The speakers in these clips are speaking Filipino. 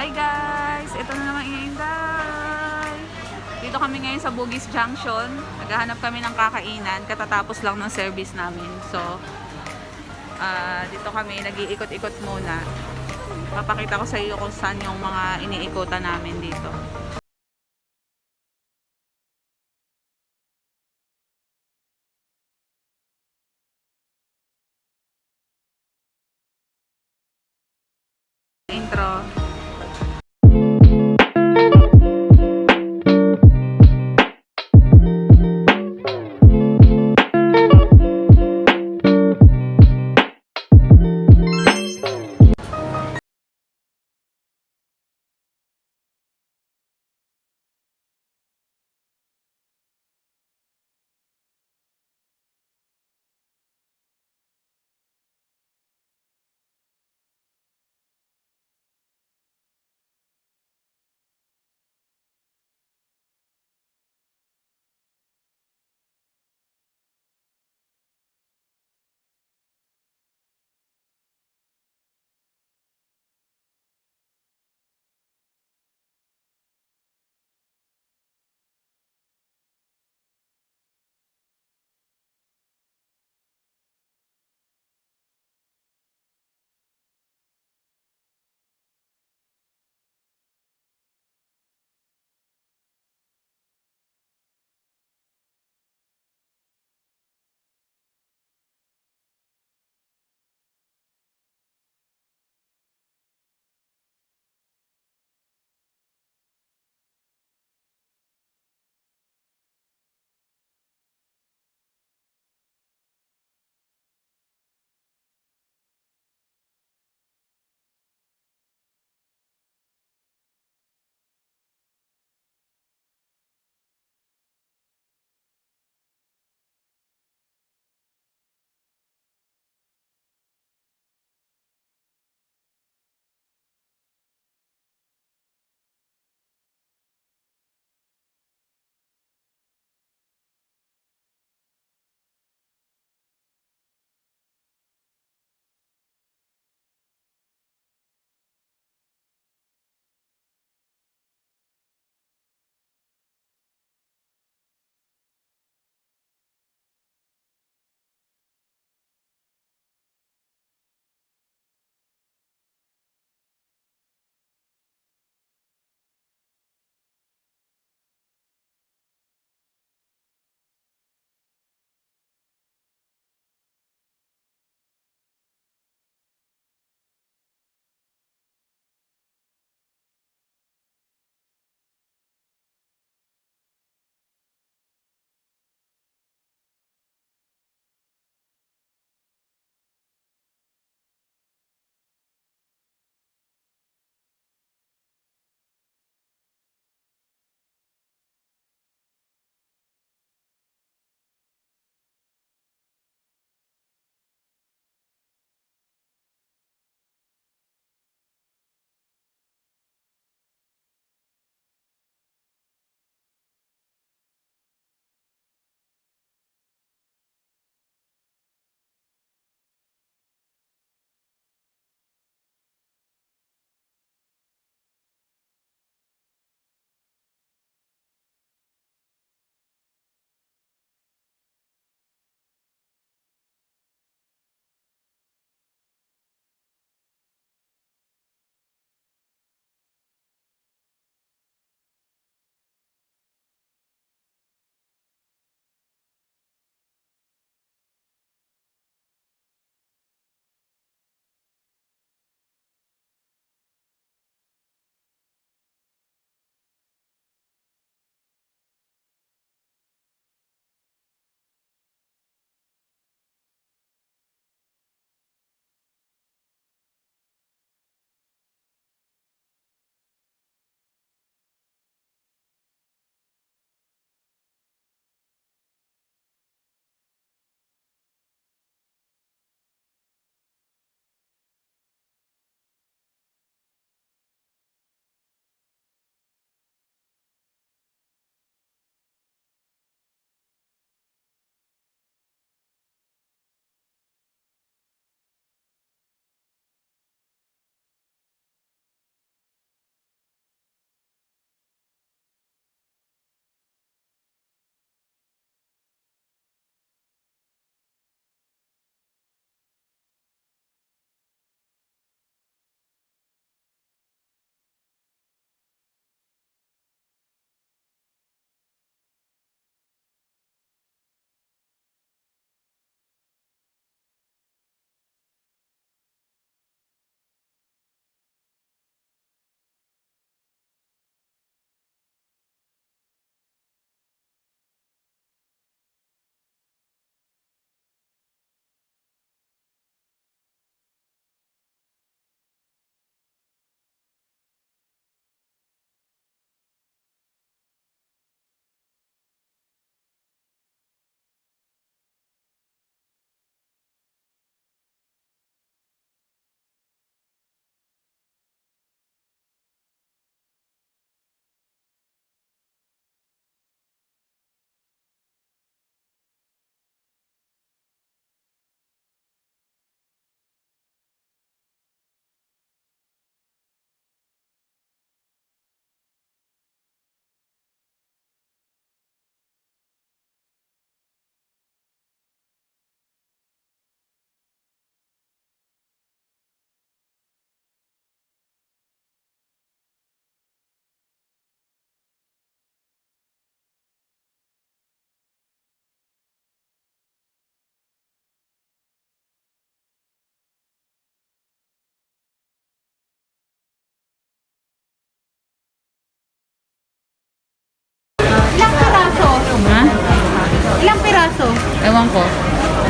Hi guys! Ito na naman Inday! Dito kami ngayon sa Bugis Junction. Naghahanap kami ng kakainan. Katatapos lang ng service namin. So, dito kami nag-iikot-ikot muna. Papakita ko sa iyo kung saan yung mga iniikutan namin dito. Intro.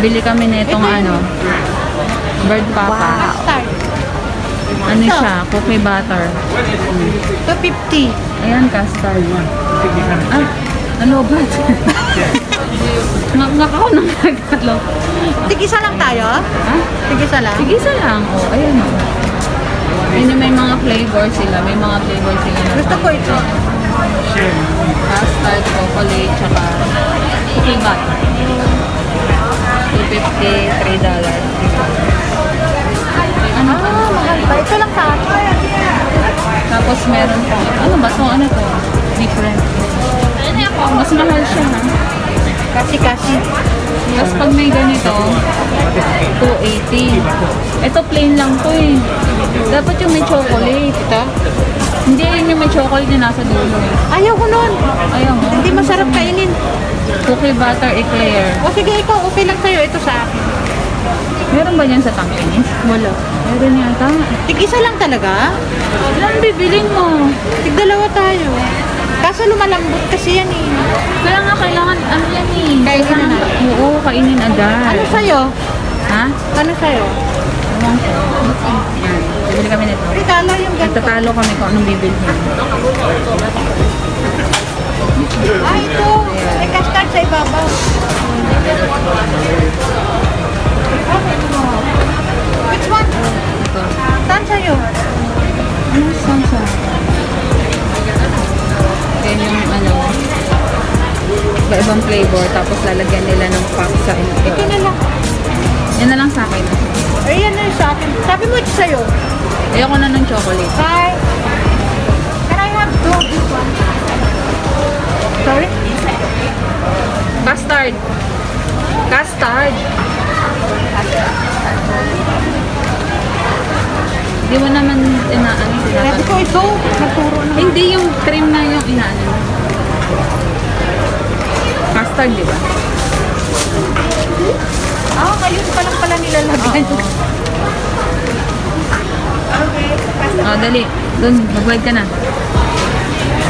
Bili kami nitong bird papa. Custard. Ano siya? Cookie butter. 250. Ayan, custard. Ah, nalobat. Ngakaw nang nagkatlo. Tig-isa lang tayo? Ha? Tig-isa lang? Sige, isa lang. Oh, ayan o. Ayun, may mga flavor sila. May mga flavor sila na Gusto ko ito. custard, chocolate, tsaka cookie butter. $2.50, $3. Ano pa? Mahal ba? Ito lang sa akin. Tapos meron po. Ano ba to? Ano to? Different. Mas mahal siya, ha? Kasi. Tapos pag may ganito, $2.80. Ito plain lang to eh. Dapat yung may chocolate. Ito? Hindi, yun yung may chocolate na nasa dulo eh. Ayaw ko nun. Ayaw mo? Hindi masarap kainin. Cookie butter eclair. O sige, ikaw, okay lang sa'yo. Ito sa akin. Meron ba yan sa Tangkinis? Wala. Meron yata. Tig-isa lang talaga? Ilan bibilin mo? Tig-dalawa tayo. Kaso lumalambot kasi yan eh. Kaya nga kailangan, ano yan eh. Kainin na natin. Oo, kainin agad. Ano sa'yo? Ha? Ano sa'yo? Ewan ko. Yan. Bibili kami nito. Regalo yung ganito. Nagtatalo kami kung anong bibilhin. Ah, ito. May custard sa ibabaw. Which one? Ito. Saan sa'yo? Ano saan siya? Yan yung iba-ibang flavor tapos lalagyan nila ng pack sa Ito na lang. Yan na lang sa akin. Ayan na yung sa akin. Sabi mo ito sa'yo. Ayoko na ng chocolate. Hi. Can I have two? This one. Sorry? Custard. Custard. Hindi mo naman inaano. Sabi ko ito. Naturo na. Hindi yung cream na yung inaano. Custard, di ba? Ah, ngayon pa lang pala nilalagay. Oo. Oh, dali. Doon, mag-wide ka na.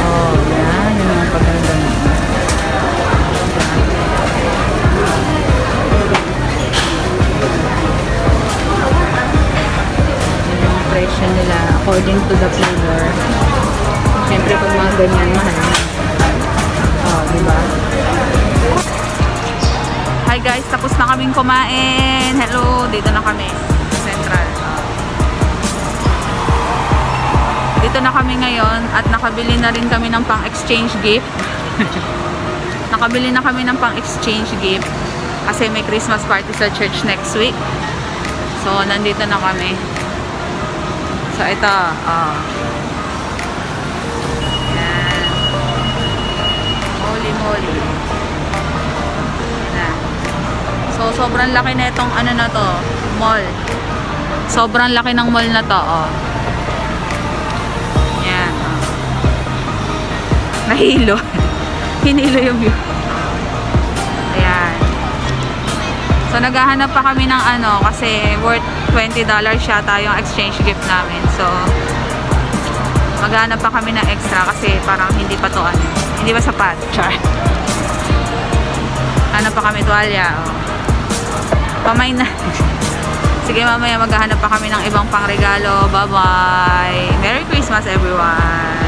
Oh, yan. Yung mga paganda mo. Yung presyo nila according to the flavor. Siyempre, pag mga ganyan, mahal na. Oh, di ba? Hi guys, tapos na kaming kumain. Hello, dito na kami. Central. Dito na kami ngayon at nakabili na rin kami ng pang-exchange gift. Nakabili na kami ng pang-exchange gift kasi may Christmas party sa church next week. So, nandito na kami. So, ito. Yan. Holy moly. Yan. So, sobrang laki na itong ano na to, mall. Sobrang laki ng mall na to, oh. Yan, oh. Nahilo. Hinilo yung view. Ayan. So, naghahanap pa kami ng ano, kasi worth $20 siya yung exchange gift namin. So, maghahanap pa kami ng extra kasi parang hindi pa to ano. Hindi ba sapat? Char. Ano pa kami, tuwalya, oh. Pamay na. Sige, mamaya maghahanap pa kami ng ibang pangregalo. Bye-bye. Merry Christmas, everyone.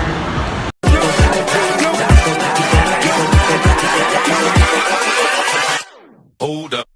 Hold up.